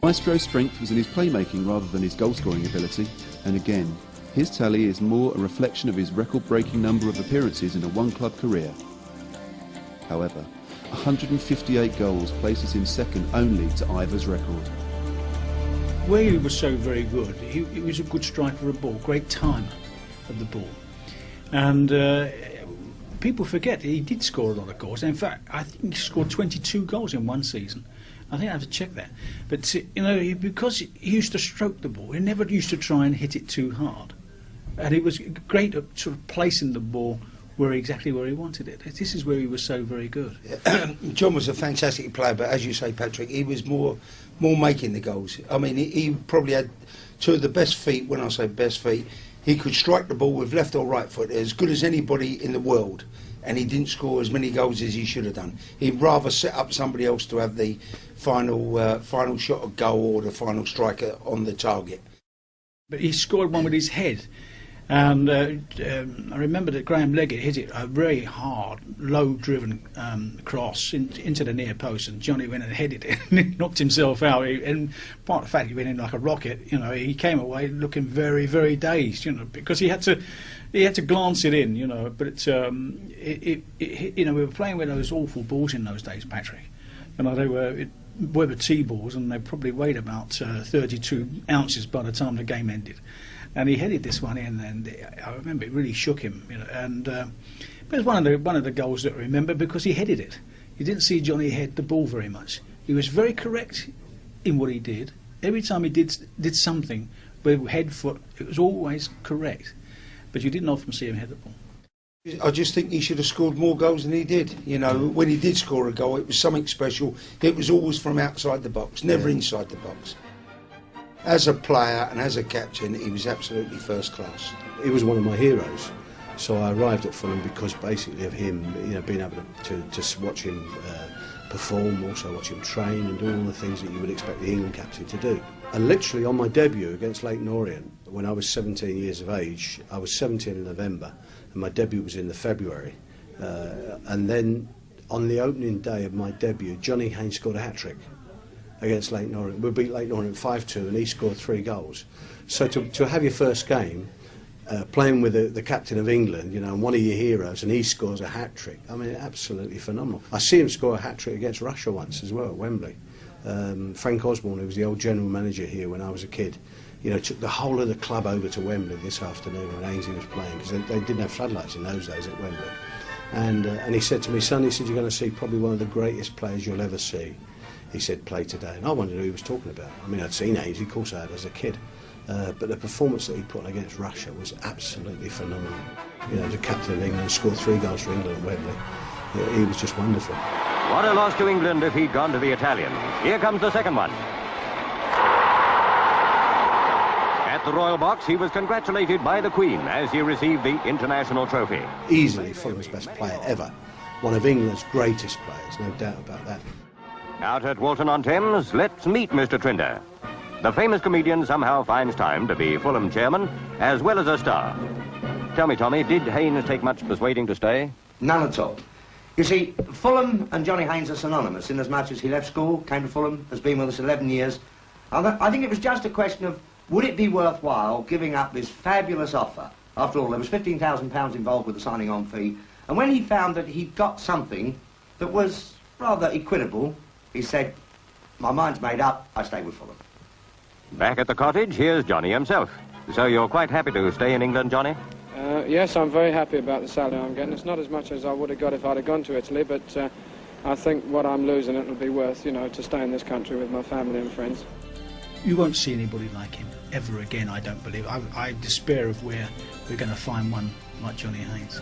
Maestro's strength was in his playmaking rather than his goal-scoring ability, and again, his tally is more a reflection of his record-breaking number of appearances in a one-club career. However, 158 goals places him second only to Ivor's record. Where he was so very good, he was a good striker of the ball, great timer of the ball. And people forget he did score a lot of goals. In fact, I think he scored 22 goals in one season. I think I have to check that. But, you know, because he used to stroke the ball, he never used to try and hit it too hard. And he was great at sort of placing the ball exactly where he wanted it. This is where he was so very good. John was a fantastic player, but as you say, Patrick, he was more making the goals. I mean, he probably had two of the best feet. When I say best feet, he could strike the ball with left or right foot as good as anybody in the world, and he didn't score as many goals as he should have done. He'd rather set up somebody else to have the final shot of goal or the final striker on the target. But he scored one with his head. And I remember that Graham Leggett hit it a very hard, low-driven cross into the near post, and Johnny went and headed it and knocked himself out. And part of the fact he went in like a rocket, you know, he came away looking very, very dazed, you know, because he had to glance it in, you know. But you know, we were playing with those awful balls in those days, Patrick. You know, they were Weber T-balls, and they probably weighed about 32 ounces by the time the game ended. And he headed this one in, and I remember it really shook him. You know, and but it was one of the goals that I remember because he headed it. You didn't see Johnny head the ball very much. He was very correct in what he did. Every time he did something with head foot, it was always correct. But you didn't often see him head the ball. I just think he should have scored more goals than he did. You know, when he did score a goal, it was something special. It was always from outside the box, never inside the box. As a player and as a captain, he was absolutely first class. He was one of my heroes, so I arrived at Fulham because basically of him, you know, being able to watch him perform, also watch him train and do all the things that you would expect the England captain to do. And literally on my debut against Leyton Orient, when I was 17 years of age, I was 17 in November, and my debut was in the February. And then on the opening day of my debut, Johnny Haynes scored a hat-trick against Leyton Orient. We beat Leyton Orient 5-2, and he scored 3 goals. So to have your first game, playing with the captain of England, you know, and one of your heroes, and he scores a hat-trick, I mean, absolutely phenomenal. I see him score a hat-trick against Russia once as well, at Wembley. Frank Osborne, who was the old general manager here when I was a kid, you know, took the whole of the club over to Wembley this afternoon when Ainsley was playing, because they didn't have floodlights in those days at Wembley. And he said to me, son, he said, you're going to see probably one of the greatest players you'll ever see. He said, play today. And I wondered who he was talking about. I mean, I'd seen Haynes, of course I had as a kid. But the performance that he put on against Russia was absolutely phenomenal. You know, the captain of England scored 3 goals for England at Wembley. He was just wonderful. What a loss to England if he'd gone to the Italians. Here comes the second one. At the Royal Box, he was congratulated by the Queen as he received the international trophy. Easily Fulham's best player ever. One of England's greatest players, no doubt about that. Out at Walton-on-Thames, let's meet Mr. Trinder. The famous comedian somehow finds time to be Fulham chairman as well as a star. Tell me, Tommy, did Haynes take much persuading to stay? None at all. You see, Fulham and Johnny Haynes are synonymous in as much as he left school, came to Fulham, has been with us 11 years. I think it was just a question of, would it be worthwhile giving up this fabulous offer? After all, there was £15,000 involved with the signing on fee, and when he found that he'd got something that was rather equitable, he said, my mind's made up, I stay with Fulham. Back at the cottage, here's Johnny himself. So you're quite happy to stay in England, Johnny? Yes, I'm very happy about the salary I'm getting. It's not as much as I would have got if I'd have gone to Italy, but I think what I'm losing it will be worth, you know, to stay in this country with my family and friends. You won't see anybody like him ever again, I don't believe. I despair of where we're going to find one like Johnny Haynes.